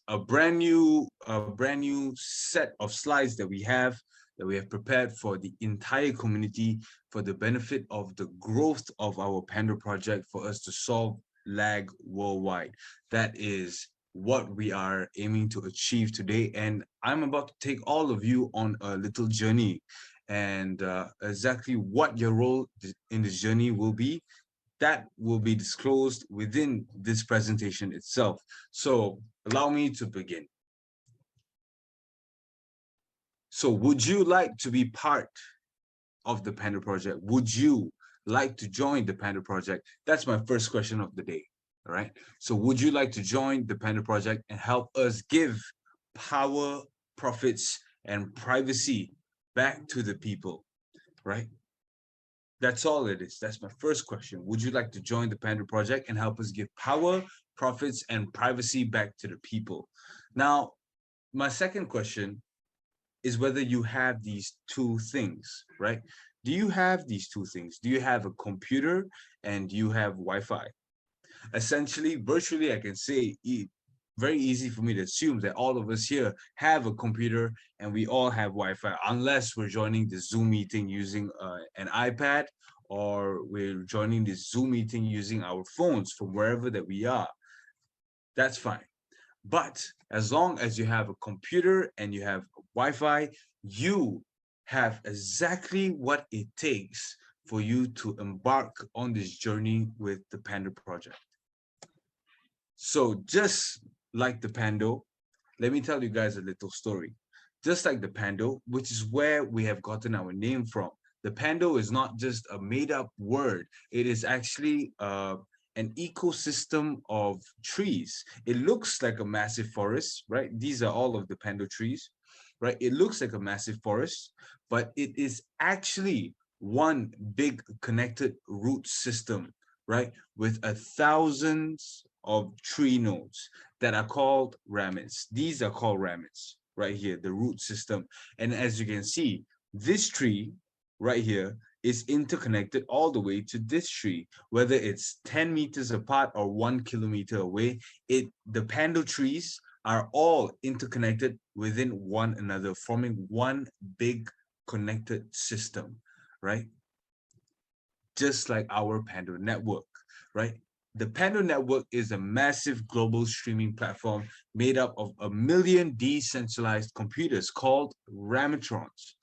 a brand new set of slides that we have prepared for the entire community for the benefit of the growth of our Panda project for us to solve lag worldwide. That is what we are aiming to achieve today. And I'm about to take all of you on a little journey. And exactly what your role in this journey will be, that will be disclosed within this presentation itself. So allow me to begin. So would you like to be part of the Panda Project? Would you like to join the Panda Project? That's my first question of the day. All right. So would you like to join the Panda Project and help us give power, profits, and privacy back to the people? Right. That's all it is. That's my first question. Would you like to join the Panda Project and help us give power, profits, and privacy back to the people? Now, my second question is whether you have these two things, right? Do you have these two things? Do you have a computer and do you have Wi-Fi? Essentially, virtually, I can say very easy for me to assume that all of us here have a computer and we all have Wi-Fi, unless we're joining the Zoom meeting using an iPad, or we're joining this Zoom meeting using our phones from wherever that we are. That's fine. But as long as you have a computer and you have Wi-Fi, you have exactly what it takes for you to embark on this journey with the Panda project. So just like the Pando, let me tell you guys a little story. Just like the Pando, which is where we have gotten our name from. The Pando is not just a made-up word. It is actually an ecosystem of trees. It looks like a massive forest, right? These are all of the Pando trees, right? It looks like a massive forest, but it is actually one big connected root system, right? With thousands of tree nodes that are called ramets. These are called ramets right here, the root system. And as you can see, this tree right here is interconnected all the way to this tree, whether it's 10 meters apart or 1 kilometer away. The Pando trees are all interconnected within one another, forming one big connected system, right? Just like our Pando network, right? The Pando network is a massive global streaming platform made up of 1 million decentralized computers called Ramatrons.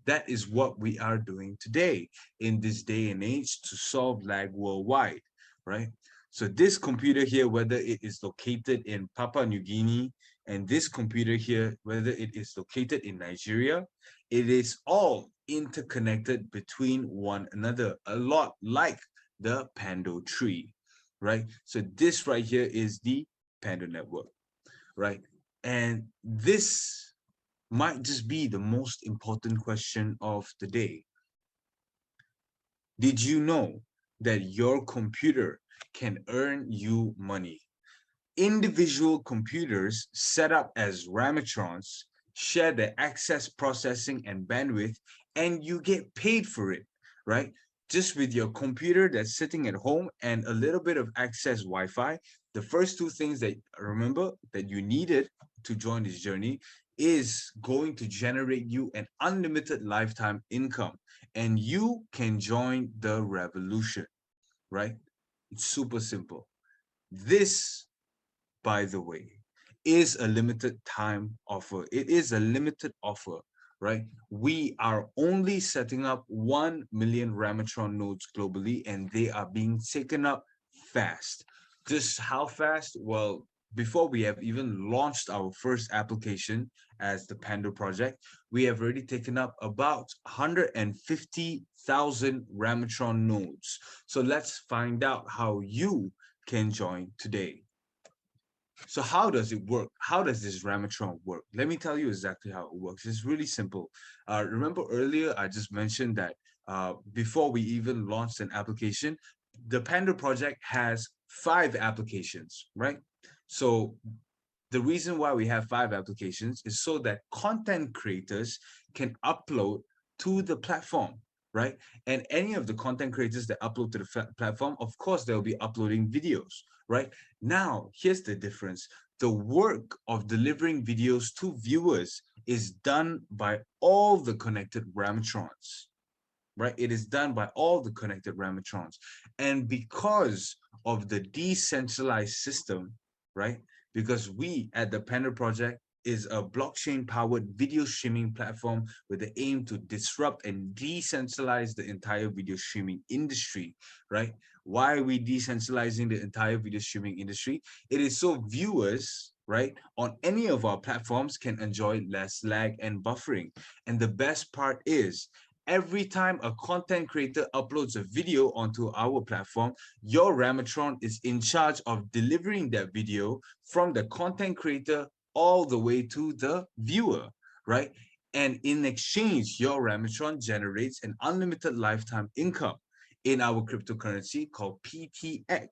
That is what we are doing today in this day and age to solve lag worldwide, right? So this computer here, whether it is located in Papua New Guinea, and this computer here, whether it is located in Nigeria, it is all interconnected between one another, a lot like the Pando tree, right? So this right here is the Pando network, right? And this might just be the most important question of the day. Did you know that your computer can earn you money? Individual computers set up as Ramatrons share the access, processing, and bandwidth, and you get paid for it, right? Just with your computer that's sitting at home and a little bit of access Wi-Fi, the first two things that remember that you needed to join this journey is going to generate you an unlimited lifetime income, and you can join the revolution, right? It's super simple. This, by the way, is a limited time offer. It is a limited offer, right? We are only setting up 1 million Ramatron nodes globally, and they are being taken up fast. Just how fast? Well, before we have even launched our first application as the Pando project, we have already taken up about 150,000 Ramatron nodes. So let's find out how you can join today. So how does it work? How does this Ramatron work? Let me tell you exactly how it works. It's really simple. Remember earlier, I just mentioned that before we even launched an application, the Panda project has 5 applications, right? So the reason why we have 5 applications is so that content creators can upload to the platform, right? And any of the content creators that upload to the platform, of course, they'll be uploading videos, right? Now, here's the difference. the work of delivering videos to viewers is done by all the connected Ramatrons, right? It is done by all the connected Ramatrons. And because of the decentralized system, right? Because we at the Panda Project is a blockchain-powered video streaming platform with the aim to disrupt and decentralize the entire video streaming industry, right? Why are we decentralizing the entire video streaming industry? It is so viewers, right, on any of our platforms can enjoy less lag and buffering. And the best part is, every time a content creator uploads a video onto our platform, your Ramatron is in charge of delivering that video from the content creator all the way to the viewer, right? And in exchange, your Ramatron generates an unlimited lifetime income in our cryptocurrency called PTX,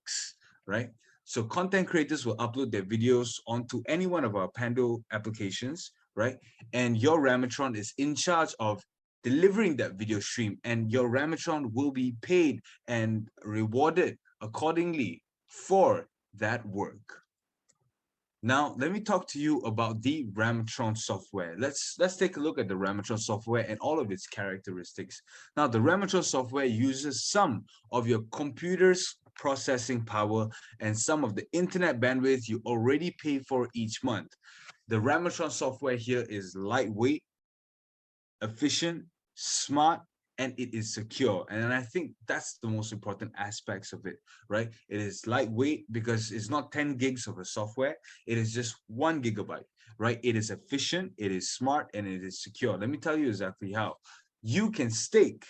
right? So content creators will upload their videos onto any one of our Pando applications, right? And your Ramatron is in charge of delivering that video stream, and your Ramatron will be paid and rewarded accordingly for that work. Now, let me talk to you about the Ramatron software. Let's take a look at the Ramatron software and all of its characteristics. Now, the Ramatron software uses some of your computer's processing power and some of the internet bandwidth you already pay for each month. The Ramatron software here is lightweight, efficient, smart, and it is secure. And I think that's the most important aspects of it, right? It is lightweight because it's not 10 gigs of a software. It is just 1 gigabyte, right? It is efficient, it is smart, and it is secure. Let me tell you exactly how. You can stake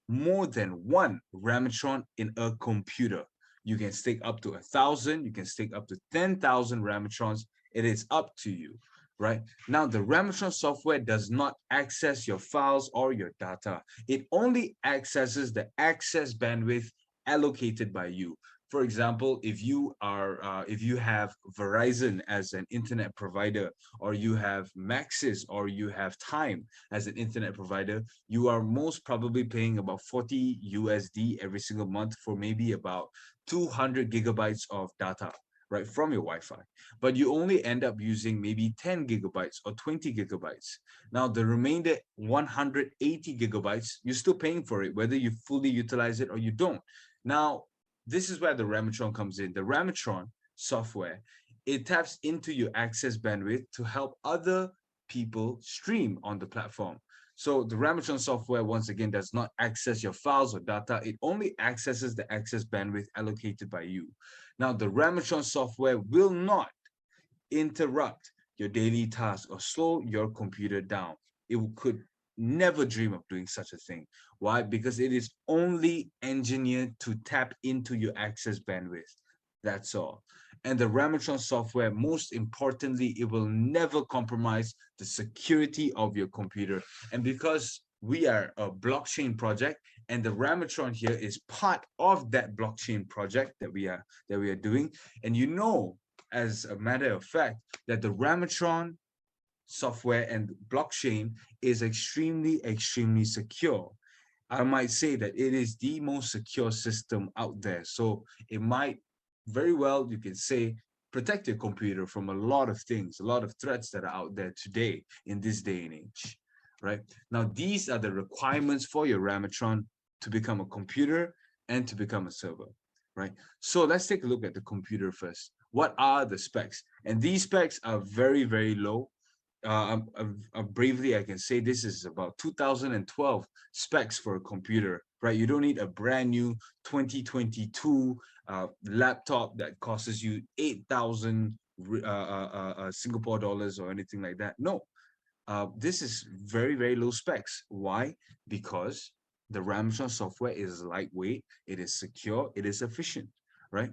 more than one Ramatron in a computer. You can stake up to 1,000, you can stake up to 10,000 Ramatrons. It is up to you, right? Now, the Ramatron software does not access your files or your data. It only accesses the access bandwidth allocated by you. For example, if you have Verizon as an internet provider, or you have Maxis, or you have Time as an internet provider, you are most probably paying about 40 USD every single month for maybe about 200 gigabytes of data, right, from your Wi-Fi. But you only end up using maybe 10 gigabytes or 20 gigabytes. Now, the remainder 180 gigabytes, you're still paying for it, whether you fully utilize it or you don't. Now, this is where the Ramatron comes in. The Ramatron software, it taps into your access bandwidth to help other people stream on the platform. So the Ramatron software, once again, does not access your files or data. It only accesses the access bandwidth allocated by you. Now, the Ramatron software will not interrupt your daily tasks or slow your computer down. It could never dream of doing such a thing. Why? Because it is only engineered to tap into your access bandwidth. That's all. And the Ramatron software, most importantly, it will never compromise the security of your computer. And because we are a blockchain project, and the Ramatron here is part of that blockchain project that we are doing, and you know, as a matter of fact, that the Ramatron software and blockchain is extremely secure. I might say that it is the most secure system out there. So it might very well, you can say, protect your computer from a lot of things, a lot of threats that are out there today in this day and age, right? Now, these are the requirements for your Ramatron to become a computer and to become a server, right? So let's take a look at the computer first. What are the specs? And these specs are very low. Bravely, I can say this is about 2012 specs for a computer, right? You don't need a brand new 2022 laptop that costs you 8,000 Singapore dollars or anything like that. No, this is very low specs. Why? Because the Ramatron software is lightweight, it is secure, it is efficient, right?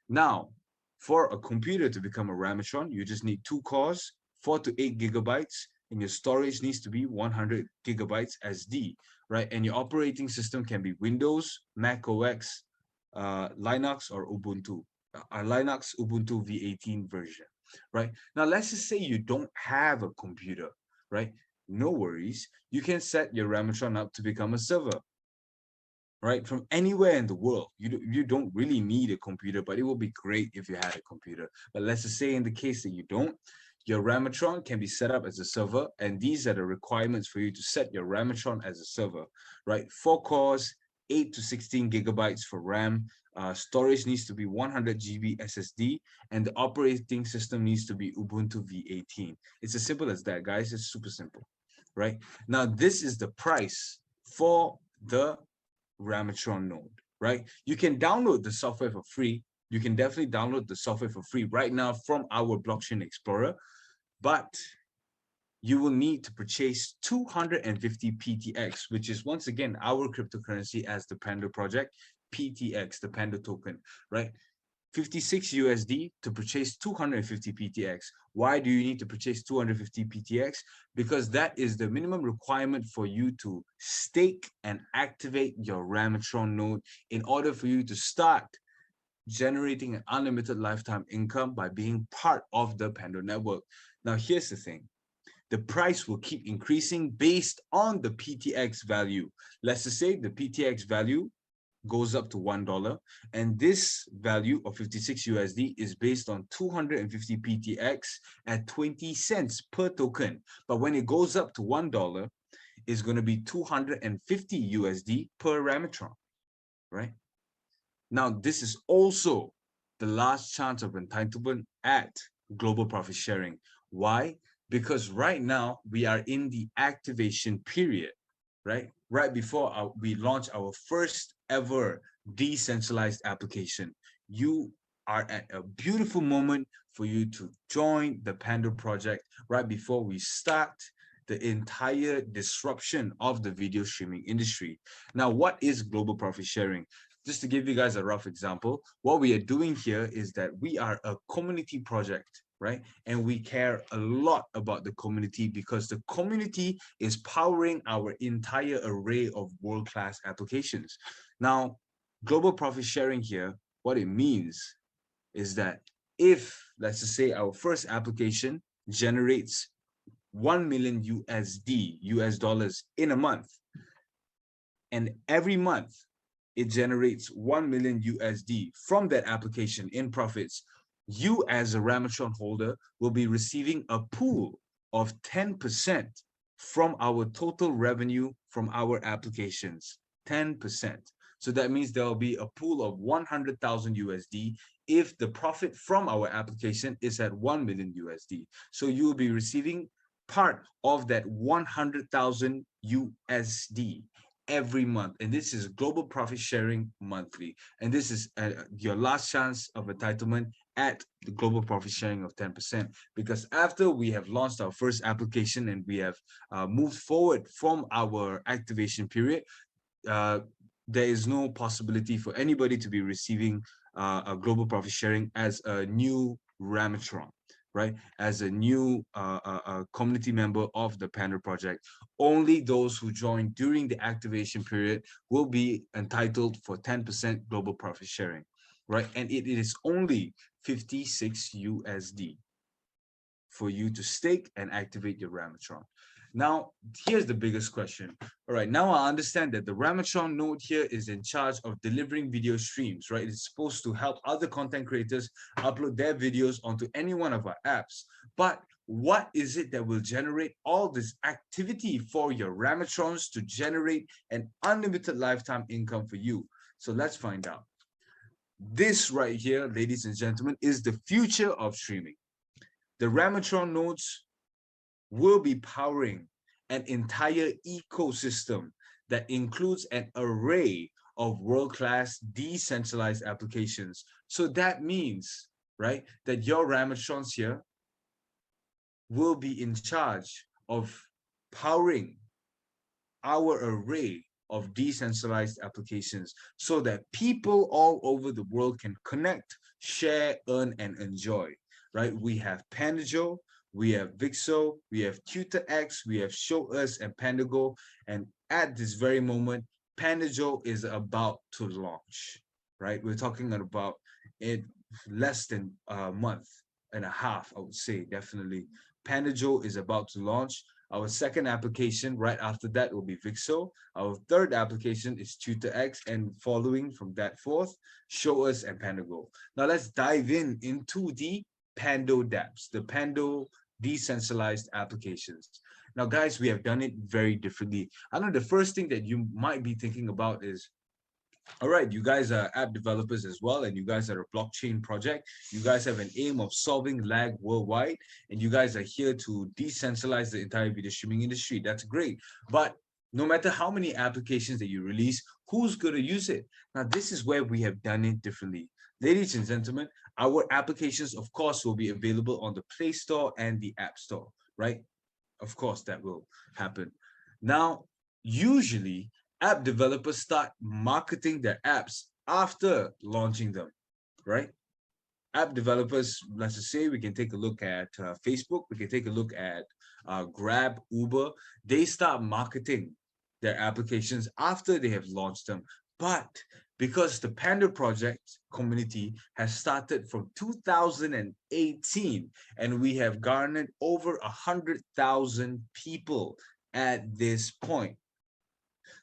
Now, for a computer to become a Ramatron, you just need 2 cores, 4 to 8 gigabytes, and your storage needs to be 100 gigabytes SD, right? And your operating system can be Windows, Mac OS, Linux, or Ubuntu. Linux Ubuntu V18 version, right? Now, let's just say you don't have a computer, right? No worries. You can set your Ramatron up to become a server. right? From anywhere in the world. You don't really need a computer, but it will be great if you had a computer. But let's just say in the case that you don't, your Ramatron can be set up as a server, and these are the requirements for you to set your Ramatron as a server, right? 4 cores, 8 to 16 gigabytes for RAM. Storage needs to be 100 GB SSD, and the operating system needs to be Ubuntu V18. It's as simple as that, guys. It's super simple, right? Now, this is the price for the Ramatron node, right? You can download the software for free. You can definitely download the software for free right now from our Blockchain Explorer, but you will need to purchase 250 PTX, which is once again our cryptocurrency as the Panda project, PTX, the Panda token, right? 56 USD to purchase 250 PTX. Why do you need to purchase 250 PTX? Because that is the minimum requirement for you to stake and activate your Ramatron node in order for you to start generating an unlimited lifetime income by being part of the Panda network. Now, here's the thing. The price will keep increasing based on the PTX value. Let's just say the PTX value goes up to $1, and this value of 56 USD is based on 250 PTX at 20 cents per token. But when it goes up to $1, it's going to be 250 USD per Ramatron, right? Now, this is also the last chance of entitlement at global profit sharing. Why? Because right now we are in the activation period, right? Right before we launch our first ever decentralized application. You are at a beautiful moment for you to join the Panda project right before we start the entire disruption of the video streaming industry. Now, what is global profit sharing? Just to give you guys a rough example, what we are doing here is that we are a community project, right? And we care a lot about the community because the community is powering our entire array of world-class applications. Now, global profit sharing here, what it means is that if, let's just say, our first application generates 1 million US dollars in a month, and every month it generates 1 million USD from that application in profits, you as a Ramatron holder will be receiving a pool of 10% from our total revenue from our applications, 10%. So that means there will be a pool of 100,000 USD if the profit from our application is at 1 million USD. So you will be receiving part of that 100,000 USD every month, and this is global profit sharing monthly, and this is your last chance of entitlement at the global profit sharing of 10%, because after we have launched our first application and we have moved forward from our activation period, there is no possibility for anybody to be receiving a global profit sharing as a new Ramatron, right? As a new community member of the Panda project. Only those who join during the activation period will be entitled for 10% global profit sharing, right? And it is only 56 USD for you to stake and activate your Ramatron. Now, here's the biggest question. All right, now I understand that the Ramatron node here is in charge of delivering video streams, right? It's supposed to help other content creators upload their videos onto any one of our apps. But what is it that will generate all this activity for your Ramatrons to generate an unlimited lifetime income for you? So let's find out. This right here, ladies and gentlemen, is the future of streaming. The Ramatron nodes will be powering an entire ecosystem that includes an array of world-class decentralized applications. So that means, right, that your Ramatrons here will be in charge of powering our array of decentralized applications so that people all over the world can connect, share, earn, and enjoy, right? We have Pandajo, we have Vixo, we have TutorX, we have Show Us and Pandago, and at this very moment, Pandajo is about to launch, right? We're talking about it less than a month and a half, I would say, definitely. Pandajo is about to launch. Our second application right after that will be Vixo. Our third application is TutorX, and following from that fourth, Show Us and Pandago. Now let's dive into the Pando dApps, the Pando decentralized applications. Now, guys, we have done it very differently. I know the first thing that you might be thinking about is, all right, you guys are app developers as well, and you guys are a blockchain project. You guys have an aim of solving lag worldwide, and you guys are here to decentralize the entire video streaming industry. That's great. But no matter how many applications that you release, who's going to use it? Now, this is where we have done it differently. Ladies and gentlemen, our applications, of course, will be available on the Play Store and the App Store, right? Of course, that will happen. Now, usually, app developers start marketing their apps after launching them, right? App developers, let's just say, we can take a look at Facebook, we can take a look at Grab, Uber. They start marketing their applications after they have launched them. But because the Panda project community has started from 2018, and we have garnered over 100,000 people at this point.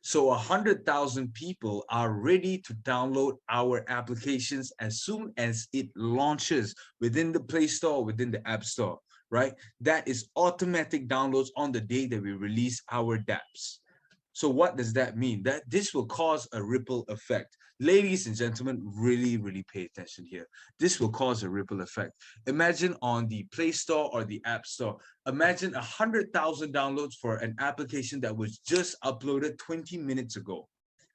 So 100,000 people are ready to download our applications as soon as it launches within the Play Store, within the App Store, right? That is automatic downloads on the day that we release our dApps. So what does that mean? That this will cause a ripple effect. Ladies and gentlemen, really, really pay attention here. This will cause a ripple effect. Imagine on the Play Store or the App Store, imagine 100,000 downloads for an application that was just uploaded 20 minutes ago,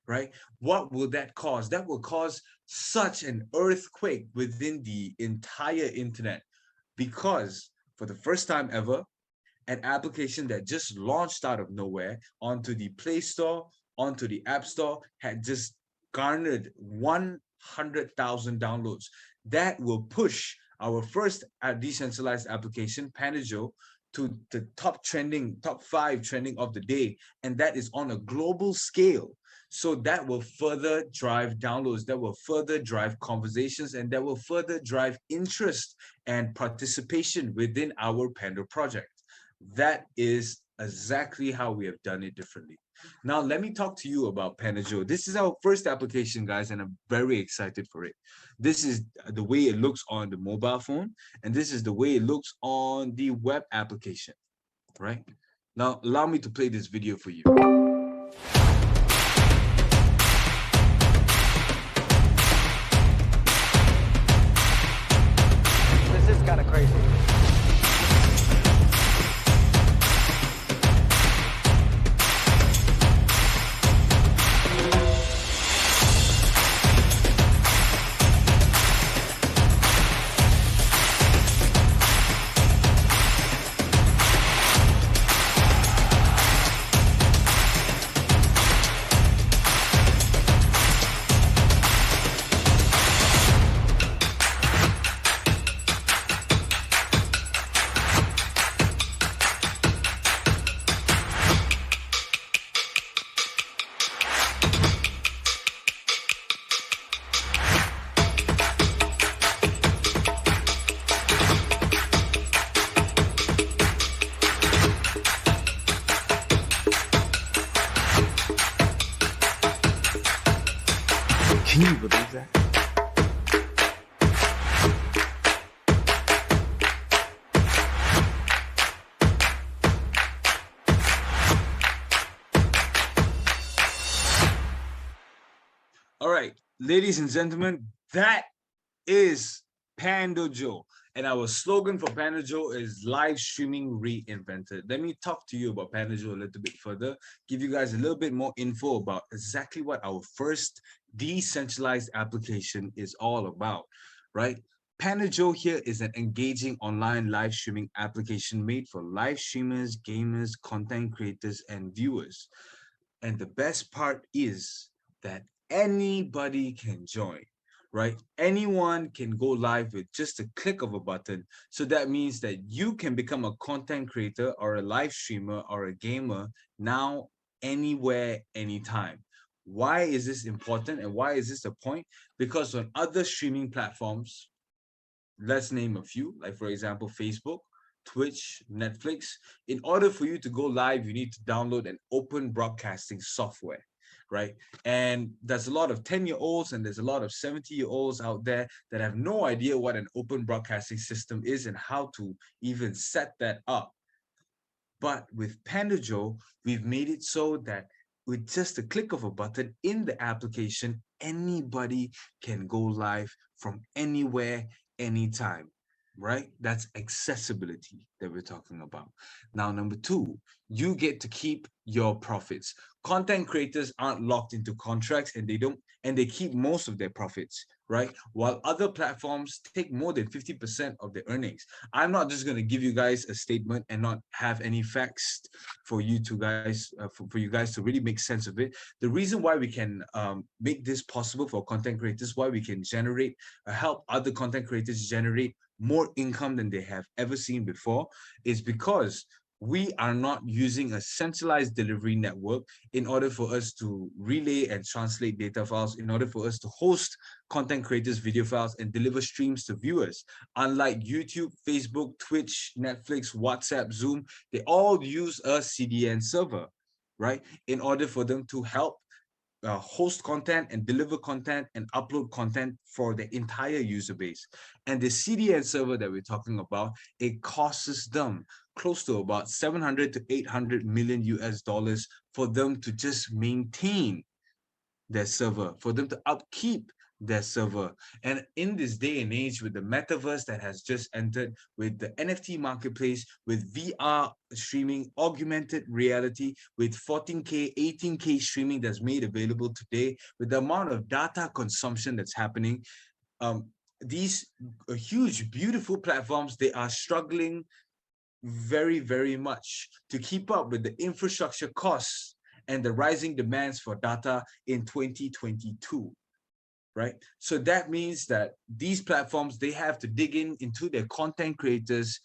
right? What will that cause? That will cause such an earthquake within the entire internet, because for the first time ever, an application that just launched out of nowhere onto the Play Store, onto the App Store, had just garnered 100,000 downloads. That will push our first decentralized application, Pandago, to the top 5 trending of the day, and that is on a global scale. So that will further drive downloads, that will further drive conversations, and that will further drive interest and participation within our Panda project. That is exactly how we have done it differently. Now, let me talk to you about Pandago. This is our first application, guys, and I'm very excited for it. This is the way it looks on the mobile phone, and this is the way it looks on the web application, right? Now, allow me to play this video for you. This is kind of crazy. Can you believe that? All right, ladies and gentlemen, that is Pandago. And our slogan for Pandago is live streaming reinvented. Let me talk to you about Pandago a little bit further, give you guys a little bit more info about exactly what our first decentralized application is all about, right? Pandago here is an engaging online live streaming application made for live streamers, gamers, content creators, and viewers. And the best part is that anybody can join, right? Anyone can go live with just a click of a button. So that means that you can become a content creator or a live streamer or a gamer now, anywhere, anytime. Why is this important and why is this the point? Because on other streaming platforms, let's name a few, like for example, Facebook, Twitch, Netflix. In order for you to go live, you need to download an open broadcasting software, right? And there's a lot of 10-year-olds and there's a lot of 70-year-olds out there that have no idea what an open broadcasting system is and how to even set that up. But with Pandojo, we've made it so that with just a click of a button in the application, anybody can go live from anywhere, anytime, right? That's accessibility that we're talking about. Now, number two, you get to keep your profits. Content creators aren't locked into contracts and they keep most of their profits, right? While other platforms take more than 50% of their earnings. I'm not just going to give you guys a statement and not have any facts for you to guys for you guys to really make sense of it. The reason why we can make this possible for content creators, why we can generate help other content creators generate more income than they have ever seen before, is because we are not using a centralized delivery network in order for us to relay and translate data files, in order for us to host content creators' video files and deliver streams to viewers. Unlike YouTube, Facebook, Twitch, Netflix, WhatsApp, Zoom, they all use a CDN server, right? In order for them to help host content and deliver content and upload content for the entire user base. And the CDN server that we're talking about, it costs them close to about 700 to 800 million US dollars for them to just maintain their server, for them to upkeep their server. And in this day and age, with the metaverse that has just entered, with the NFT marketplace, with VR streaming, augmented reality, with 14K, 18K streaming that's made available today, with the amount of data consumption that's happening, these huge, beautiful platforms, they are struggling very, very much to keep up with the infrastructure costs and the rising demands for data in 2022, right? So that means that these platforms, they have to dig into their content creators'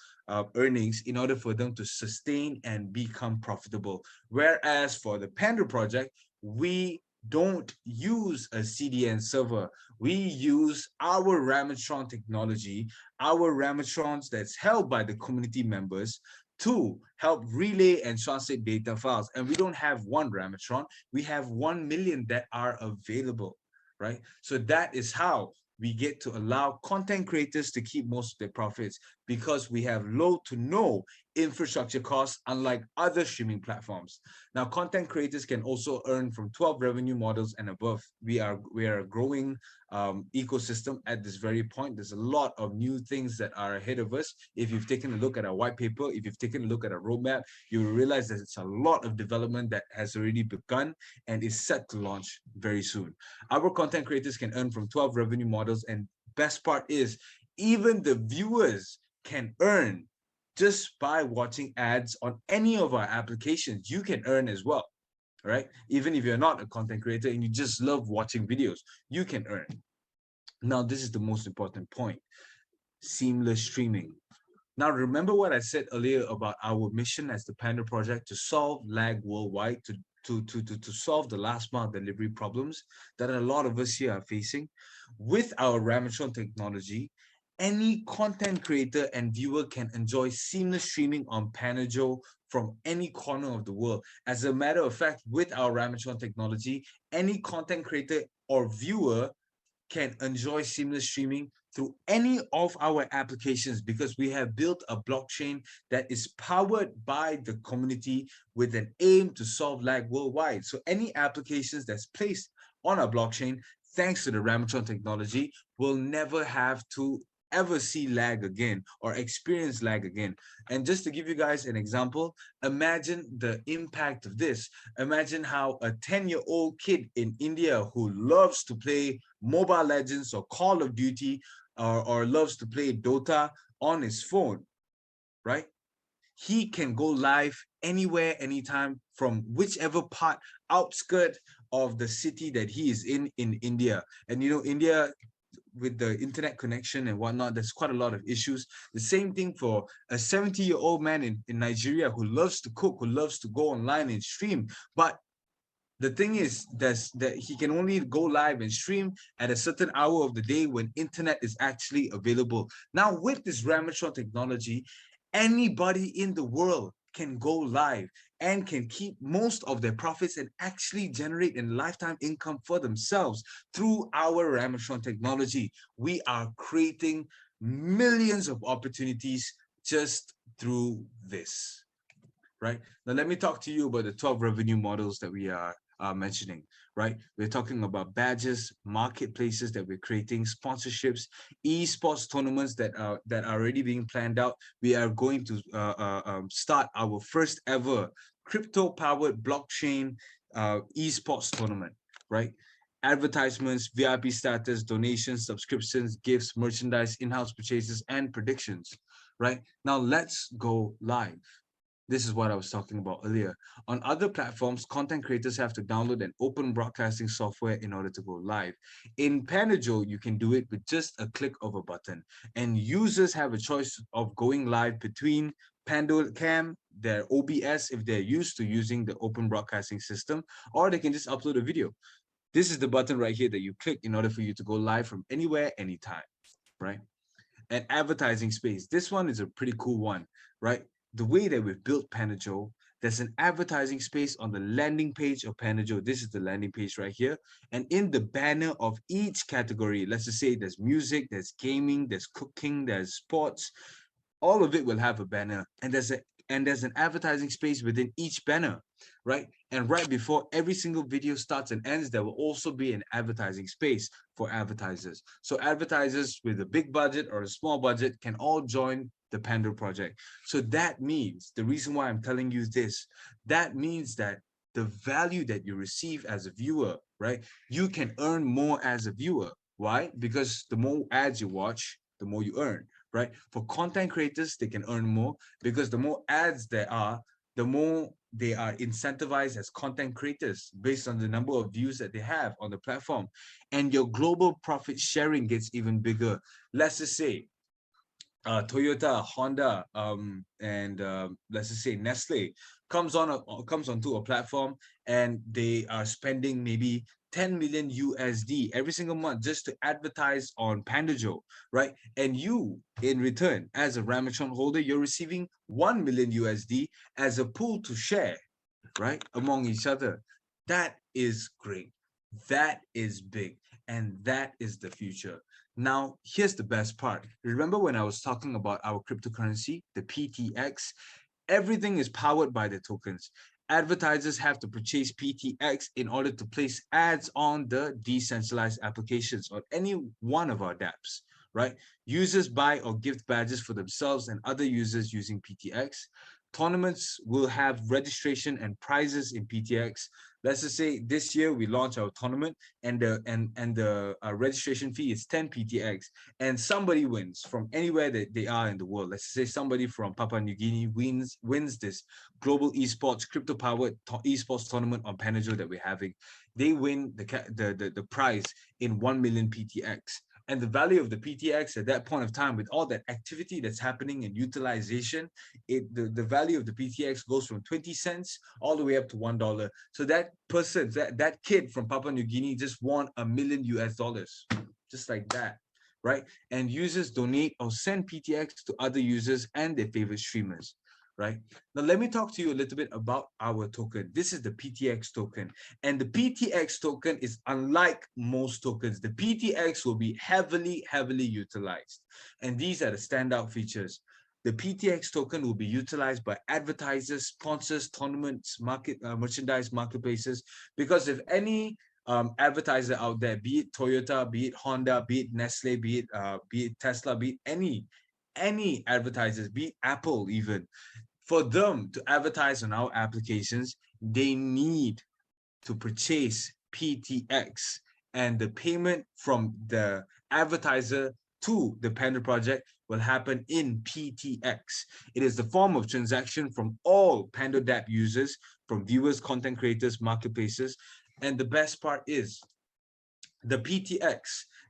earnings in order for them to sustain and become profitable. Whereas for the Panda project, we don't use a CDN server. We use our Ramatron technology, our Ramatrons that's held by the community members to help relay and translate data files. And we don't have one Ramatron, we have 1 million that are available, right? So that is how we get to allow content creators to keep most of their profits, because we have low to no infrastructure costs, unlike other streaming platforms. Now, content creators can also earn from 12 revenue models and above. We are a growing ecosystem at this very point. There's a lot of new things that are ahead of us. If you've taken a look at our white paper, if you've taken a look at our roadmap, you will realize that it's a lot of development that has already begun and is set to launch very soon. Our content creators can earn from 12 revenue models, and best part is even the viewers can earn just by watching ads on any of our applications. You can earn as well, right? Even if you're not a content creator and you just love watching videos, you can earn. Now, this is the most important point: seamless streaming. Now, remember what I said earlier about our mission as the Panda Project to solve lag worldwide, to solve the last mile delivery problems that a lot of us here are facing. With our Ramatron technology, any content creator and viewer can enjoy seamless streaming on Panajo from any corner of the world. As a matter of fact, with our Ramatron technology, any content creator or viewer can enjoy seamless streaming through any of our applications, because we have built a blockchain that is powered by the community with an aim to solve lag worldwide. So any applications that's placed on our blockchain, thanks to the Ramatron technology, will never have to ever see lag again or experience lag again. And just to give you guys an example, imagine the impact of this. Imagine how a 10-year-old kid in India who loves to play Mobile Legends or Call of Duty or loves to play Dota on his phone, right? He can go live anywhere, anytime, from whichever part, outskirt of the city that he is in India. And you know, India, with the internet connection and whatnot, there's quite a lot of issues. The same thing for a 70-year-old man in Nigeria who loves to cook, who loves to go online and stream. But the thing is that he can only go live and stream at a certain hour of the day when internet is actually available. Now, with this Ramatron technology, Anybody in the world can go live and can keep most of their profits and actually generate a lifetime income for themselves through our Ramatron technology. We are creating millions of opportunities just through this, right? Now, let me talk to you about the 12 revenue models that we are mentioning, right? We're talking about badges, marketplaces that we're creating, sponsorships, esports tournaments that are already being planned out. We are going to start our first ever crypto-powered blockchain esports tournament, right? Advertisements, VIP status, donations, subscriptions, gifts, merchandise, in-house purchases, and predictions, right? Now let's go live. This is what I was talking about earlier. On other platforms, content creators have to download an open broadcasting software in order to go live. In Panajo, you can do it with just a click of a button. And users have a choice of going live between PandoCam, their OBS, if they're used to using the open broadcasting system, or they can just upload a video. This is the button right here that you click in order for you to go live from anywhere, anytime, right? And advertising space. This one is a pretty cool one, right? The way that we've built Panajo, there's an advertising space on the landing page of Panajo. This is the landing page right here. And in the banner of each category, let's just say there's music, there's gaming, there's cooking, there's sports, all of it will have a banner, and there's an advertising space within each banner, right? And right before every single video starts and ends, there will also be an advertising space for advertisers. So advertisers with a big budget or a small budget can all join the Pando project. So that means, the reason why I'm telling you this, that means that the value that you receive as a viewer, right? You can earn more as a viewer. Why? Because the more ads you watch, the more you earn, right? For content creators, they can earn more because the more ads there are, the more they are incentivized as content creators based on the number of views that they have on the platform. And your global profit sharing gets even bigger. Let's just say Toyota, Honda, and let's just say Nestle comes onto a platform, and they are spending maybe 10 million USD every single month just to advertise on Pandajo, right? And you, in return, as a Ramatron holder, you're receiving 1 million USD as a pool to share, right, among each other. That is great. That is big. And that is the future. Now, here's the best part. Remember when I was talking about our cryptocurrency, the PTX? Everything is powered by the tokens. Advertisers have to purchase PTX in order to place ads on the decentralized applications on any one of our dApps, right? Users buy or gift badges for themselves and other users using PTX. Tournaments will have registration and prizes in PTX. Let's just say this year we launch our tournament, and the registration fee is 10 PTX, and somebody wins from anywhere that they are in the world. Let's say somebody from Papua New Guinea wins this global esports crypto powered esports tournament on Panajo that we're having. They win the prize in 1 million PTX. And the value of the PTX at that point of time, with all that activity that's happening and utilization, the value of the PTX goes from 20 cents all the way up to $1. So that person, that kid from Papua New Guinea just won $1 million US, just like that, right? And users donate or send PTX to other users and their favorite streamers, right? Now, let me talk to you a little bit about our token. This is the PTX token. And the PTX token is unlike most tokens. The PTX will be heavily, heavily utilized. And these are the standout features. The PTX token will be utilized by advertisers, sponsors, tournaments, merchandise marketplaces, because if any advertiser out there, be it Toyota, be it Honda, be it Nestle, be it Tesla, be it any advertisers, be it Apple even, for them to advertise on our applications, they need to purchase PTX, and the payment from the advertiser to the Panda project will happen in PTX. It is the form of transaction from all Panda dApp users, from viewers, content creators, marketplaces. And the best part is the PTX,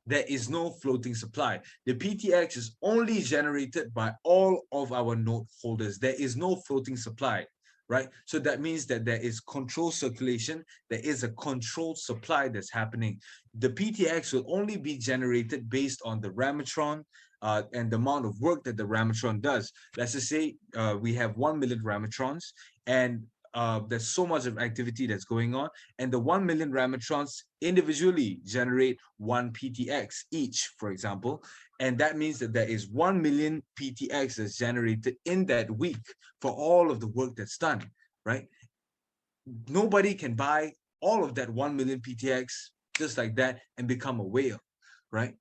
there is no floating supply. The PTX is only generated by all of our node holders. There is no floating supply, right? So that means that there is controlled circulation. There is a controlled supply that's happening. The PTX will only be generated based on the Ramatron and the amount of work that the Ramatron does. Let's just say we have 1 million Ramatrons, and there's so much of activity that's going on, and the 1 million Ramatrons individually generate 1 PTX each, for example. And that means that there is 1 million PTX that's generated in that week for all of the work that's done, right? Nobody can buy all of that 1 million PTX just like that and become a whale, right?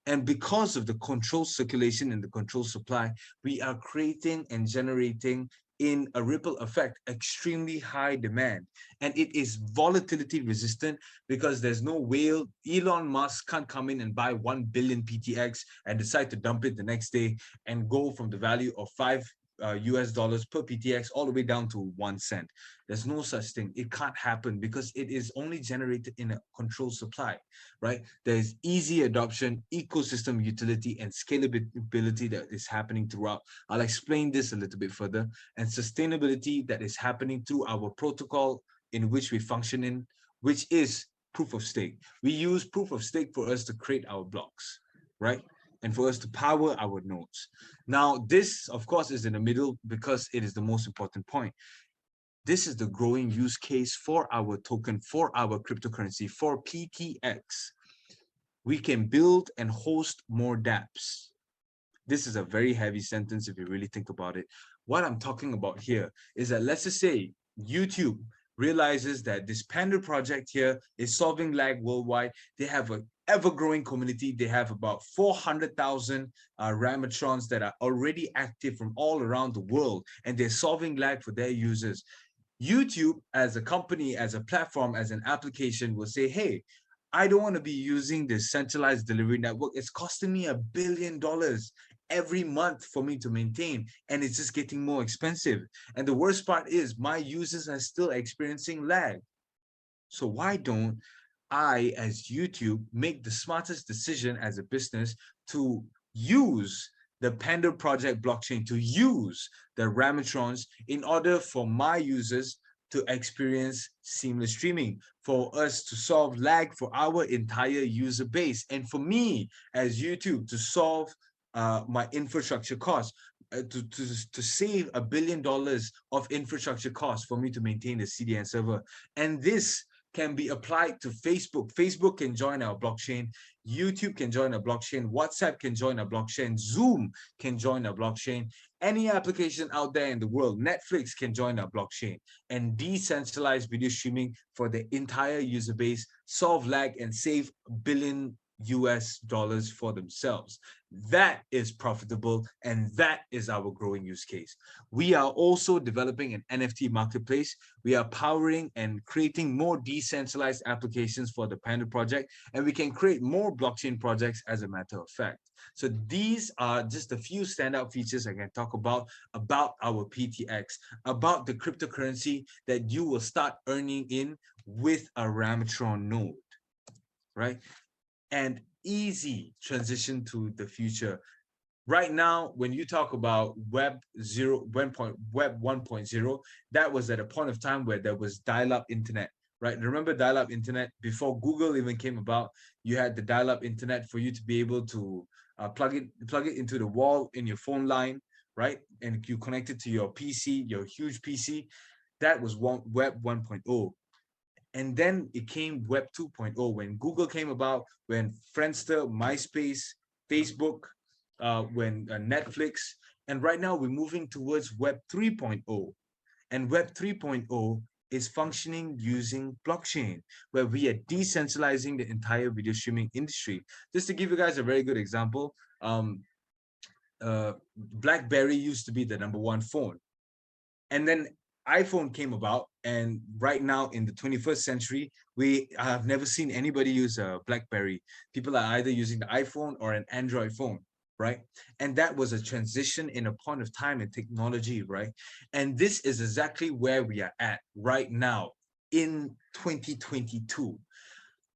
And because of the controlled circulation and the controlled supply, we are creating and generating in a ripple effect extremely high demand. And it is volatility resistant because there's no whale. Elon Musk can't come in and buy 1 billion PTX and decide to dump it the next day and go from the value of US dollars per PTX all the way down to 1 cent. There's no such thing. It can't happen because it is only generated in a controlled supply, right? There's easy adoption, ecosystem utility, and scalability that is happening throughout. I'll explain this a little bit further, and sustainability that is happening through our protocol in which we function in, which is proof of stake. We use proof of stake for us to create our blocks, right? And for us to power our nodes. Now, this, of course, is in the middle because it is the most important point. This is the growing use case for our token, for our cryptocurrency, for PTX. We can build and host more dApps. This is a very heavy sentence if you really think about it. What I'm talking about here is that, let's just say YouTube realizes that this Panda project here is solving lag worldwide. They have an ever-growing community. They have about 400,000 Ramatrons that are already active from all around the world, and they're solving lag for their users. YouTube, as a company, as a platform, as an application, will say, hey, I don't want to be using this centralized delivery network. It's costing me $1 billion every month for me to maintain, and it's just getting more expensive. And the worst part is my users are still experiencing lag. So why don't I, as YouTube, make the smartest decision as a business to use the Panda project blockchain, to use the Ramatrons in order for my users to experience seamless streaming, for us to solve lag for our entire user base, and for me as YouTube to solve my infrastructure costs, to save $1 billion of infrastructure costs for me to maintain the CDN server. And this can be applied to Facebook. Facebook can join our blockchain. YouTube can join our blockchain. WhatsApp can join our blockchain. Zoom can join our blockchain. Any application out there in the world, Netflix can join our blockchain and decentralize video streaming for the entire user base, solve lag, and save $1 billion US dollars for themselves. That is profitable, and that is our growing use case. We are also developing an NFT marketplace. We are powering and creating more decentralized applications for the Panda project, and we can create more blockchain projects as a matter of fact. So these are just a few standout features I can talk about our PTX, about the cryptocurrency that you will start earning in with a Ramatron node, right? And easy transition to the future. Right now, when you talk about Web 1.0, that was at a point of time where there was dial-up internet, right? Remember dial-up internet? Before Google even came about, you had the dial-up internet for you to be able to plug it into the wall in your phone line, right? And you connect it to your PC, your huge PC. That was Web 1.0. And then it came Web 2.0 when Google came about, when Friendster, MySpace, Facebook, when Netflix, and right now we're moving towards Web 3.0. And Web 3.0 is functioning using blockchain, where we are decentralizing the entire video streaming industry. Just to give you guys a very good example, BlackBerry used to be the #1 phone. And then iPhone came about, and right now in the 21st century, we have never seen anybody use a BlackBerry. People are either using the iPhone or an Android phone, right? And that was a transition in a point of time in technology, right? And this is exactly where we are at right now in 2022.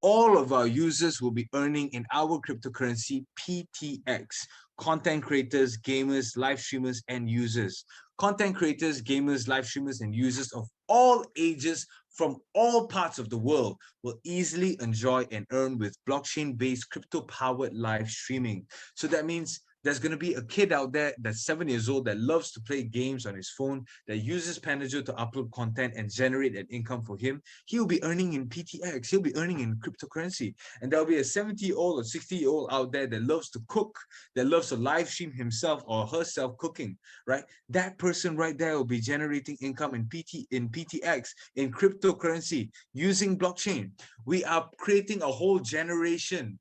All of our users will be earning in our cryptocurrency PTX. Content creators, gamers, live streamers, and users. Content creators, gamers, live streamers, and users of all ages from all parts of the world will easily enjoy and earn with blockchain-based crypto-powered live streaming. So that means There's going to be a kid out there that's 7 years old that loves to play games on his phone, that uses Pandojo to upload content and generate an income for him. He'll be earning in PTX, he'll be earning in cryptocurrency. And there'll be a 70-year-old or 60-year-old out there that loves to cook, that loves to live stream himself or herself cooking, right? That person right there will be generating income in PTX, in cryptocurrency, using blockchain. We are creating a whole generation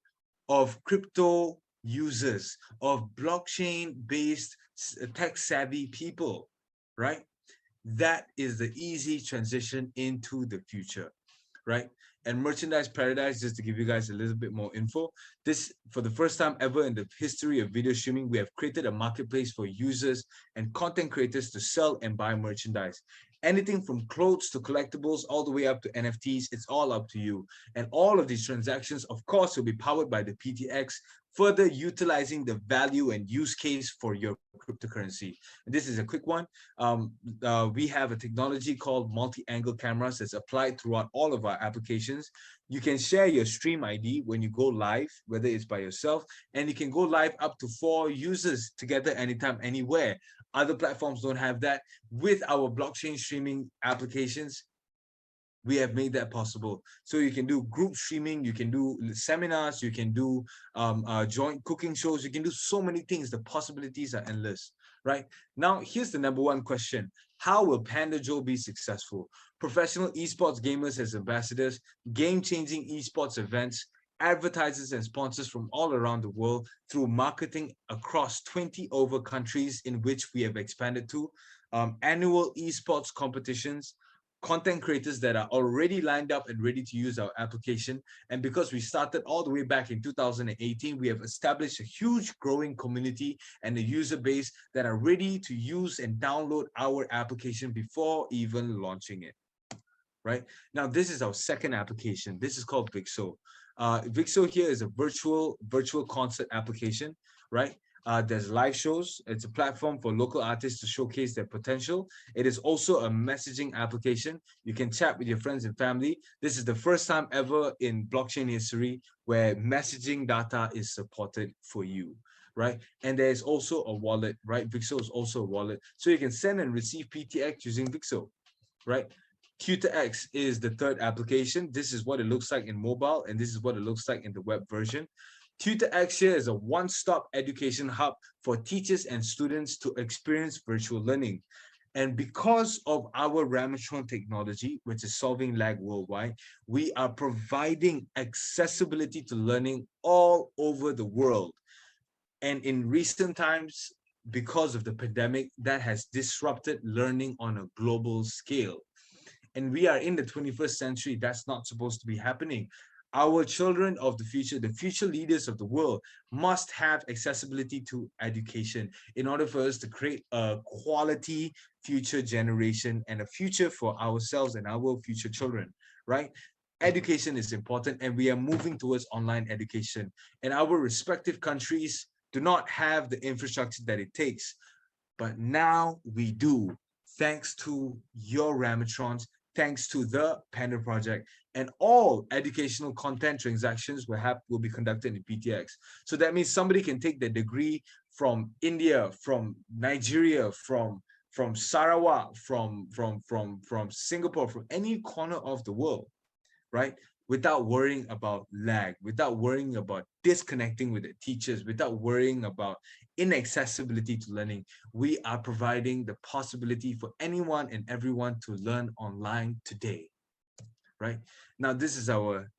of crypto users, of blockchain-based tech-savvy people, right? That is the easy transition into the future, right? And Merchandise Paradise, just to give you guys a little bit more info, this, for the first time ever in the history of video streaming, we have created a marketplace for users and content creators to sell and buy merchandise. Anything from clothes to collectibles, all the way up to NFTs, it's all up to you. And all of these transactions, of course, will be powered by the PTX, further utilizing the value and use case for your cryptocurrency. And this is a quick one. We have a technology called multi-angle cameras that's applied throughout all of our applications. You can share your stream ID when you go live, whether it's by yourself, and you can go live up to 4 users together anytime, anywhere. Other platforms don't have that. With our blockchain streaming applications, we have made that possible. So you can do group streaming, you can do seminars, you can do joint cooking shows, you can do so many things. The possibilities are endless, right? Now, here's the #1 question. How will PandaJoe be successful? Professional esports gamers as ambassadors, game-changing esports events, advertisers and sponsors from all around the world through marketing across 20 over countries in which we have expanded to, annual esports competitions, content creators that are already lined up and ready to use our application. And because we started all the way back in 2018, we have established a huge growing community and a user base that are ready to use and download our application before even launching it. Right now, this is our second application. This is called Vixo. Vixo here is a virtual concert application, right? There's live shows. It's a platform for local artists to showcase their potential. It is also a messaging application. You can chat with your friends and family. This is the first time ever in blockchain history where messaging data is supported for you, right? And there's also a wallet, right? Vixo is also a wallet. So you can send and receive PTX using Vixo, right? Q2X is the third application. This is what it looks like in mobile, and this is what it looks like in the web version. Q2X here is a one-stop education hub for teachers and students to experience virtual learning. And because of our Ramatron technology, which is solving lag worldwide, we are providing accessibility to learning all over the world. And in recent times, because of the pandemic, that has disrupted learning on a global scale. And we are in the 21st century. That's not supposed to be happening. Our children of the future leaders of the world, must have accessibility to education in order for us to create a quality future generation and a future for ourselves and our future children, right? Education is important, and we are moving towards online education. And our respective countries do not have the infrastructure that it takes. But now we do, thanks to your Ramatrons, thanks to the Panda project, and all educational content transactions will be conducted in PTX. So that means somebody can take their degree from India, from Nigeria, from Sarawak, from Singapore, from any corner of the world, right? Without worrying about lag, without worrying about disconnecting with the teachers, without worrying about inaccessibility to learning. We are providing the possibility for anyone and everyone to learn online today, right? Now, this is our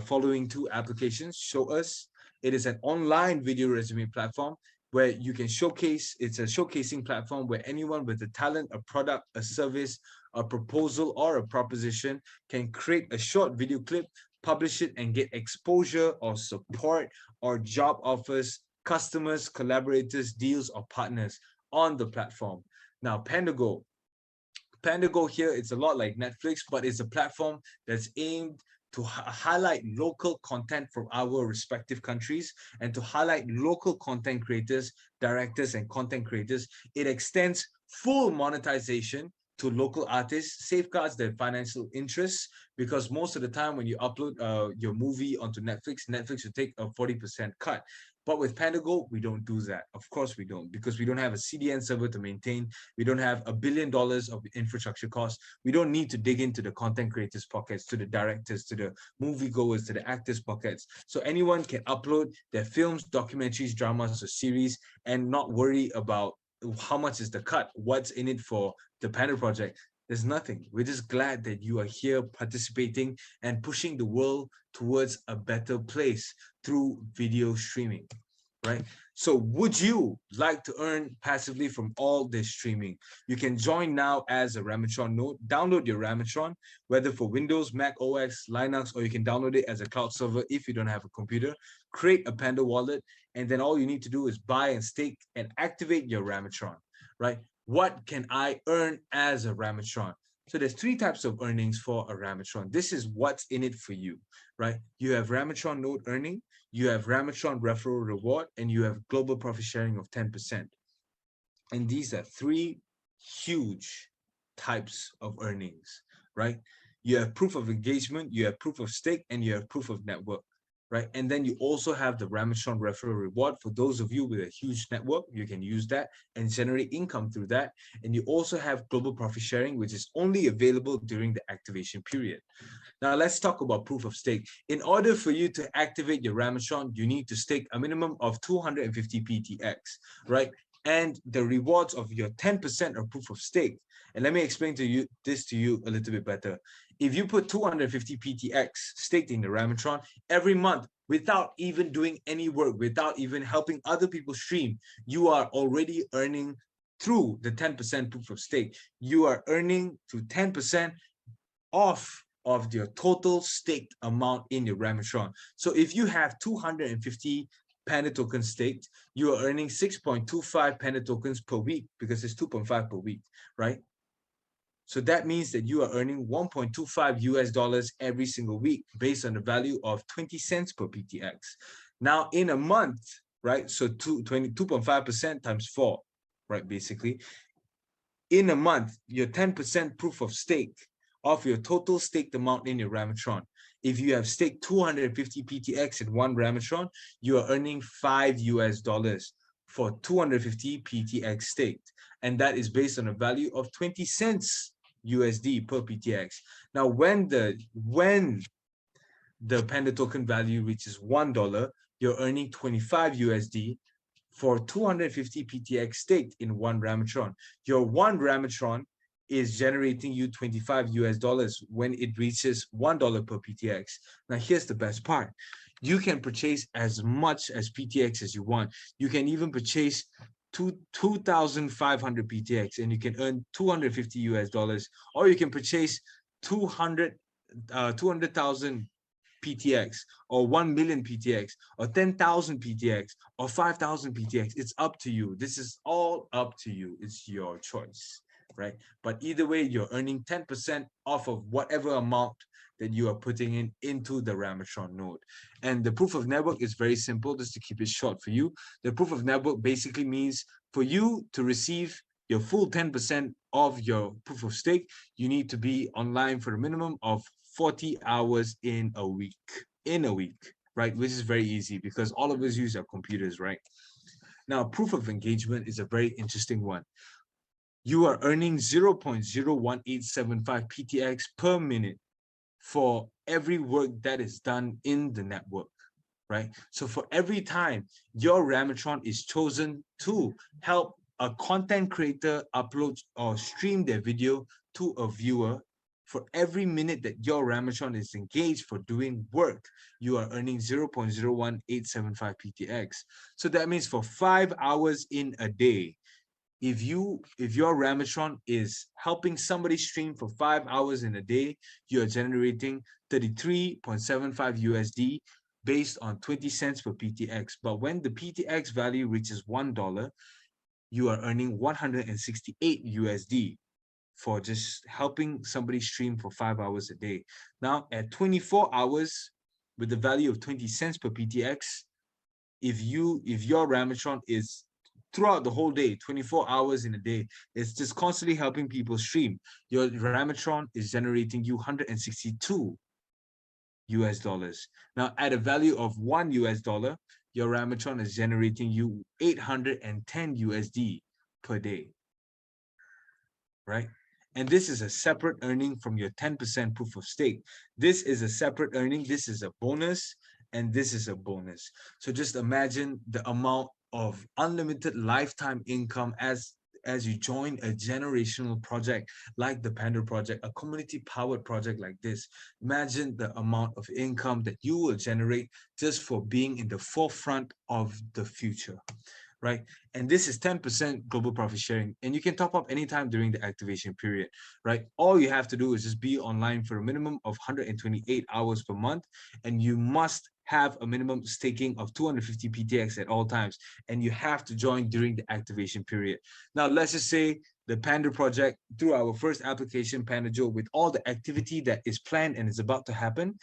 following 2 applications. Show Us. It is an online video resume platform where you can showcase. It's a showcasing platform where anyone with a talent, a product, a service, a proposal, or a proposition can create a short video clip, publish it, and get exposure or support or job offers, customers, collaborators, deals, or partners on the platform. Now, PandaGo here, it's a lot like Netflix, but it's a platform that's aimed to highlight local content from our respective countries and to highlight local content creators, directors, and content creators. It extends full monetization to local artists safeguards their financial interests, because most of the time when you upload your movie onto Netflix will take a 40% cut. But with Pandago, we don't do that. Of course, we don't, because we don't have a CDN server to maintain. We don't have $1 billion of infrastructure costs. We don't need to dig into the content creators' pockets, to the directors, to the moviegoers, to the actors' pockets. So anyone can upload their films, documentaries, dramas, or series and not worry about how much is the cut, what's in it for the Panda project. There's nothing. We're just glad that you are here participating and pushing the world towards a better place through video streaming, right? So would you like to earn passively from all this streaming? You can join now as a Ramatron node. Download your Ramatron, whether for Windows, Mac OS, Linux, or you can download it as a cloud server if you don't have a computer. Create a Panda wallet, and then all you need to do is buy and stake and activate your Ramatron, right? What can I earn as a Ramatron? So there's three types of earnings for a Ramatron. This is what's in it for you, right? You have Ramatron node earning, you have Ramatron referral reward, and you have global profit sharing of 10%. And these are three huge types of earnings, right? You have proof of engagement, you have proof of stake, and you have proof of network, right? And then you also have the Ramatron referral reward. For those of you with a huge network, you can use that and generate income through that. And you also have global profit sharing, which is only available during the activation period. Now let's talk about proof of stake. In order for you to activate your Ramatron, you need to stake a minimum of 250 PTX, right? And the rewards of your 10% of proof of stake. And let me explain to you a little bit better. If you put 250 PTX staked in the Ramatron every month without even doing any work, without even helping other people stream, you are already earning through the 10% proof of stake. You are earning to 10% off of your total staked amount in your Ramatron. So if you have 250 Panda tokens staked, you are earning 6.25 Panda tokens per week, because it's 2.5 per week, right? So that means that you are earning 1.25 US dollars every single week based on the value of 20 cents per PTX. Now in a month, right? So 2.5% times 4, right? Basically, in a month, your 10% proof of stake of your total staked amount in your Ramatron. If you have staked 250 PTX in one Ramatron, you are earning 5 US dollars for 250 PTX staked. And that is based on a value of 20 cents USD per PTX. Now, when the Panda token value reaches $1, you're earning 25 USD for 250 PTX staked in one Ramatron. Your one Ramatron is generating you 25 US dollars when it reaches $1 per PTX. Now, here's the best part. You can purchase as much as PTX as you want. You can even purchase 2,500 PTX and you can earn 250 US dollars, or you can purchase 200,000 PTX, or 1 million PTX, or 10,000 PTX, or 5,000 PTX. It's up to you. This is all up to you. It's your choice, right? But either way, you're earning 10% off of whatever amount that you are putting into the Ramatron node. And the proof of network is very simple, just to keep it short for you. The proof of network basically means for you to receive your full 10% of your proof of stake, you need to be online for a minimum of 40 hours in a week, right? Which is very easy because all of us use our computers, right? Now, proof of engagement is a very interesting one. You are earning 0.01875 PTX per minute for every work that is done in the network, right? So for every time your Ramatron is chosen to help a content creator upload or stream their video to a viewer, for every minute that your Ramatron is engaged for doing work, you are earning 0.01875 PTX. So that means for 5 hours in a day, if your Ramatron is helping somebody stream for 5 hours in a day, you are generating 33.75 USD based on 20 cents per PTX. But when the PTX value reaches $1, you are earning 168 USD for just helping somebody stream for 5 hours a day. Now, at 24 hours, with the value of 20 cents per PTX, if your Ramatron is throughout the whole day, 24 hours in a day. It's just constantly helping people stream. Your Ramatron is generating you 162 US dollars. Now, at a value of $1 US, your Ramatron is generating you 810 USD per day, right? And this is a separate earning from your 10% proof of stake. This is a separate earning. This is a bonus, and this is a bonus. So just imagine the amount of unlimited lifetime income as you join a generational project like the Panda project, a community powered project like this. Imagine the amount of income that you will generate just for being in the forefront of the future, right? And this is 10% global profit sharing. And you can top up anytime during the activation period, right? All you have to do is just be online for a minimum of 128 hours per month. And you must have a minimum staking of 250 PTX at all times. And you have to join during the activation period. Now, let's just say the Panda project, through our first application, PandaJoe, with all the activity that is planned and is about to happen,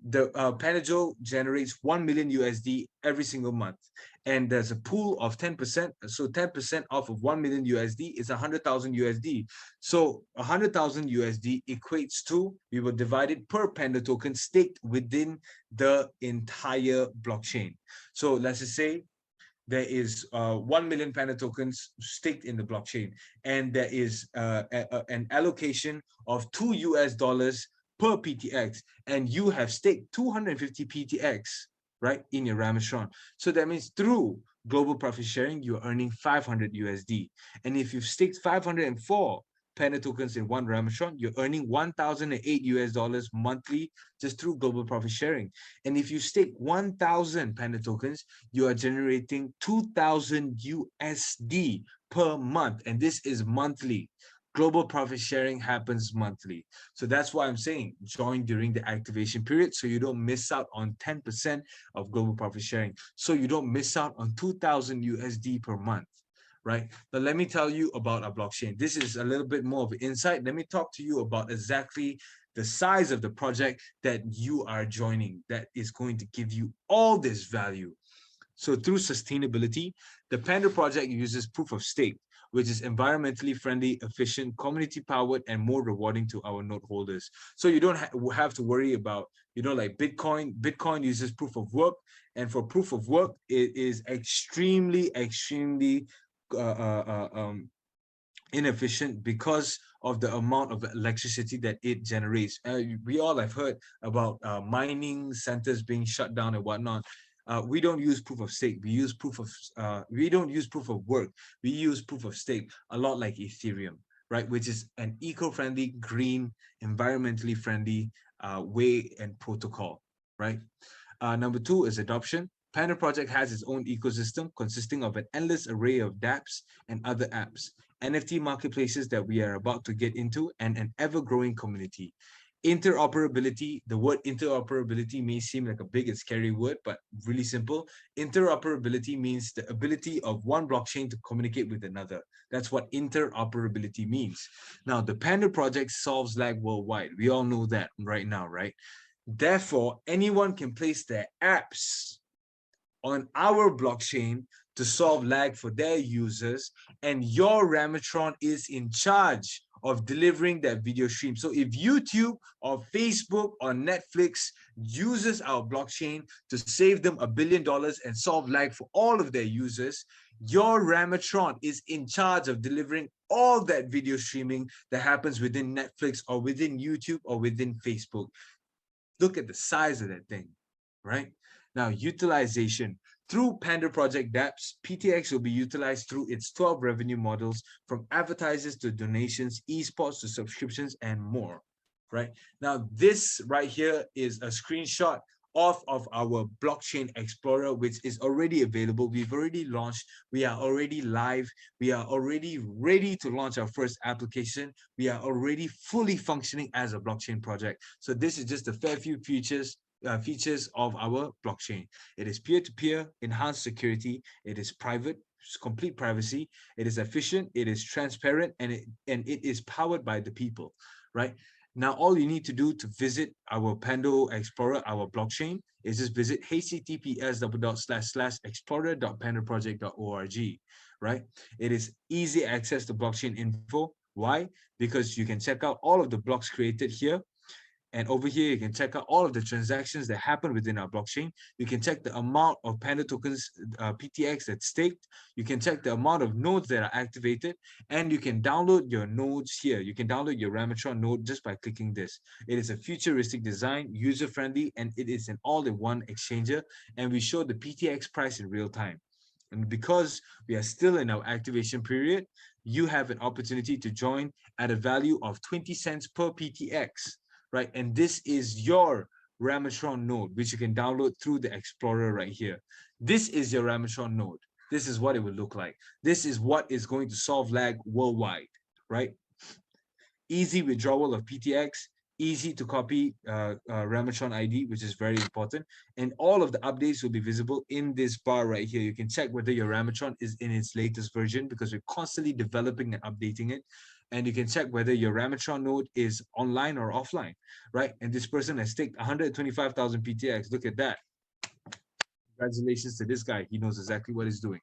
the PandaJoe generates 1 million USD every single month, and there's a pool of 10%. So 10% off of 1 million USD is 100,000 USD. So 100,000 USD equates to, we will divide it per Panda token staked within the entire blockchain. So let's just say there is 1 million Panda tokens staked in the blockchain, and there is an allocation of $2 per PTX, and you have staked 250 PTX, right, in your Ramatron. So that means through global profit sharing, you're earning 500 USD. And if you've staked 504 Panda tokens in one Ramatron, you're earning 1,008 US dollars monthly just through global profit sharing. And if you stake 1,000 Panda tokens, you are generating 2,000 USD per month. And this is monthly. Global profit sharing happens monthly. So that's why I'm saying join during the activation period so you don't miss out on 10% of global profit sharing. So you don't miss out on 2,000 USD per month, right? But let me tell you about our blockchain. This is a little bit more of an insight. Let me talk to you about exactly the size of the project that you are joining that is going to give you all this value. So through sustainability, the Panda project uses proof of stake, which is environmentally friendly, efficient, community powered, and more rewarding to our node holders. So you don't have to worry about, like Bitcoin. Bitcoin uses proof of work, and for proof of work, it is extremely, extremely inefficient because of the amount of electricity that it generates. We all have heard about mining centers being shut down and whatnot. We don't use proof of stake. We don't use proof of work. We use proof of stake, a lot like Ethereum, right? Which is an eco-friendly, green, environmentally friendly way and protocol, right? Number two is adoption. Panda project has its own ecosystem consisting of an endless array of dApps and other apps, NFT marketplaces that we are about to get into, and an ever-growing community. Interoperability, the word interoperability may seem like a big and scary word, but really simple. Interoperability means the ability of one blockchain to communicate with another. That's what interoperability means. Now, the Panda project solves lag worldwide. We all know that right now, right? Therefore, anyone can place their apps on our blockchain to solve lag for their users, and your Ramatron is in charge of delivering that video stream. So if YouTube or Facebook or Netflix uses our blockchain to save them $1 billion and solve lag for all of their users, your Ramatron is in charge of delivering all that video streaming that happens within Netflix or within YouTube or within Facebook. Look at the size of that thing, right? Now, utilization. Through Panda Project dApps, PTX will be utilized through its 12 revenue models, from advertisers to donations, esports to subscriptions, and more, right? Now, this right here is a screenshot of our blockchain explorer, which is already available. We've already launched. We are already live. We are already ready to launch our first application. We are already fully functioning as a blockchain project. So this is just a fair few features of our blockchain. It is peer-to-peer, enhanced security. It is private, complete privacy. It is efficient. It is transparent, and it is powered by the people, right? Now, all you need to do to visit our Pando Explorer, our blockchain, is just visit https://explorer.pandaproject.org. right? It is easy access to blockchain info. Why? Because you can check out all of the blocks created here. And over here, you can check out all of the transactions that happen within our blockchain. You can check the amount of Panda tokens, PTX that's staked. You can check the amount of nodes that are activated. And you can download your nodes here. You can download your Ramatron node just by clicking this. It is a futuristic design, user-friendly, and it is an all-in-one exchanger. And we show the PTX price in real time. And because we are still in our activation period, you have an opportunity to join at a value of 20 cents per PTX, right? And this is your Ramatron node, which you can download through the Explorer right here. This is your Ramatron node. This is what it will look like. This is what is going to solve lag worldwide, right? Easy withdrawal of PTX, easy to copy Ramatron ID, which is very important. And all of the updates will be visible in this bar right here. You can check whether your Ramatron is in its latest version because we're constantly developing and updating it. And you can check whether your Ramatron node is online or offline, right? And this person has staked 125,000 PTX. Look at that. Congratulations to this guy. He knows exactly what he's doing,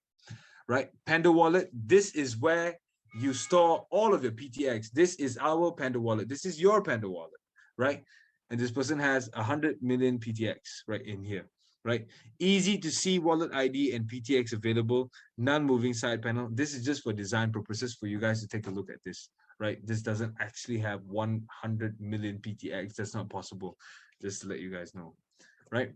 right? Panda Wallet, this is where you store all of your PTX. This is our Panda Wallet. This is your Panda Wallet, right? And this person has 100 million PTX right in here, right? Easy to see wallet ID and PTX available, non-moving side panel. This is just for design purposes for you guys to take a look at this, right? This doesn't actually have 100 million PTX. That's not possible, just to let you guys know, right?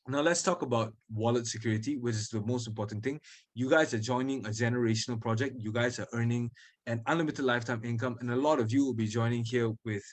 Now let's talk about wallet security, which is the most important thing. You guys are joining a generational project. You guys are earning an unlimited lifetime income, and a lot of you will be joining here with,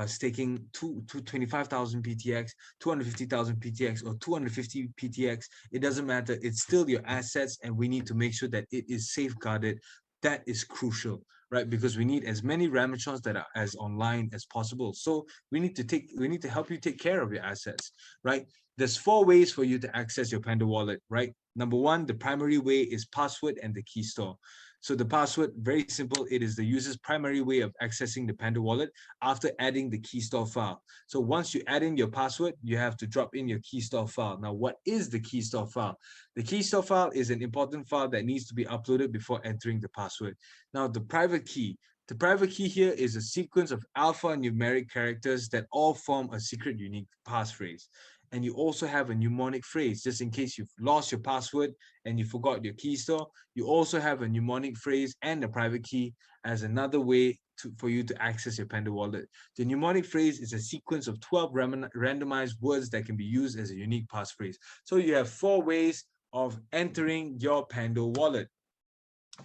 staking 25,000 PTX, 250,000 PTX, or 250 PTX. It doesn't matter. It's still your assets, and we need to make sure that it is safeguarded. That is crucial, right? Because we need as many Ramatrons that are as online as possible. So we need to help you take care of your assets, right? There's 4 ways for you to access your Panda wallet, right? Number one, the primary way is password and the key store. So the password, very simple. It is the user's primary way of accessing the Panda wallet after adding the key store file. So once you add in your password, you have to drop in your key store file. Now, what is the key store file? The key store file is an important file that needs to be uploaded before entering the password. Now, the private key. The private key here is a sequence of alphanumeric characters that all form a secret unique passphrase. And you also have a mnemonic phrase, just in case you've lost your password and you forgot your key store. You also have a mnemonic phrase and a private key as another way for you to access your Panda wallet. The mnemonic phrase is a sequence of 12 randomized words that can be used as a unique passphrase. So you have 4 ways of entering your Panda wallet.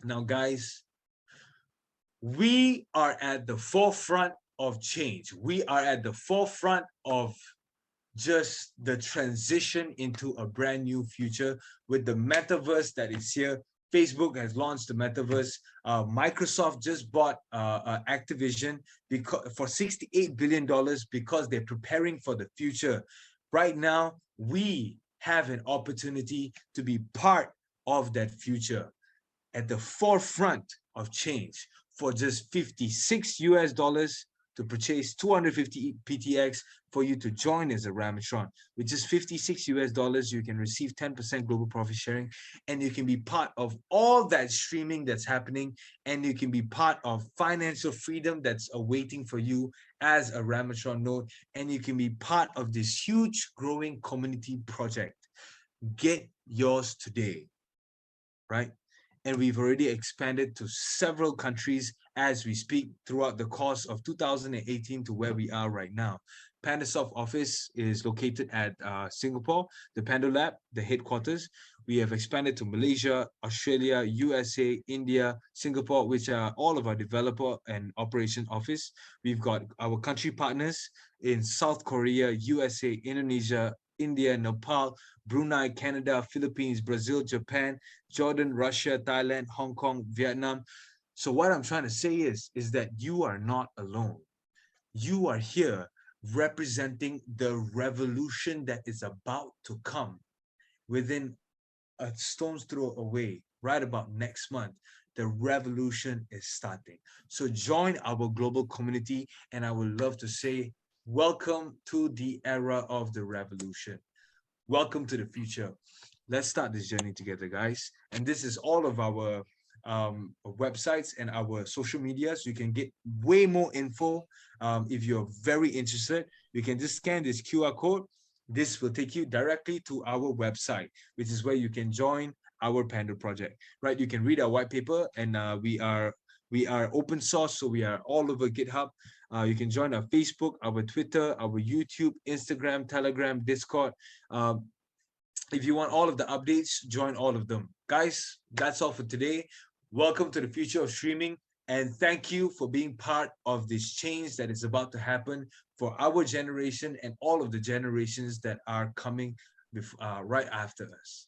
Now, guys, we are at the forefront of change. We are at the forefront of just the transition into a brand new future with the metaverse that is here. Facebook has launched the metaverse. Microsoft just bought Activision for $68 billion because they're preparing for the future. Right now, we have an opportunity to be part of that future at the forefront of change for just 56 US dollars to purchase 250 PTX for you to join as a Ramatron. With just 56 US dollars, you can receive 10% global profit sharing, and you can be part of all that streaming that's happening, and you can be part of financial freedom that's awaiting for you as a Ramatron node, and you can be part of this huge growing community project. Get yours today, right? And we've already expanded to several countries as we speak throughout the course of 2018 to where we are right now. pandosoft office is located at Singapore, the Pando Lab, the headquarters. We have expanded to Malaysia, Australia, USA, India, Singapore, which are all of our developer and operation office. We've got our country partners in South Korea, USA, Indonesia, India, Nepal, Brunei, Canada, Philippines, Brazil, Japan, Jordan, Russia, Thailand, Hong Kong, Vietnam. So what I'm trying to say is that you are not alone. You are here representing the revolution that is about to come within a stone's throw away, right about next month. The revolution is starting. So join our global community, and I would love to say, welcome to the era of the revolution. Welcome to the future. Let's start this journey together, guys. And this is all of our websites and our social medias. You can get way more info. If you're very interested, you can just scan this QR code. This will take you directly to our website, which is where you can join our Panda project. Right? You can read our white paper, and we are open source, so we are all over GitHub. You can join our Facebook, our Twitter, our YouTube, Instagram, Telegram, Discord. Um, if you want all of the updates, join all of them. Guys, that's all for today. Welcome to the future of streaming. And thank you for being part of this change that is about to happen for our generation and all of the generations that are coming right after us.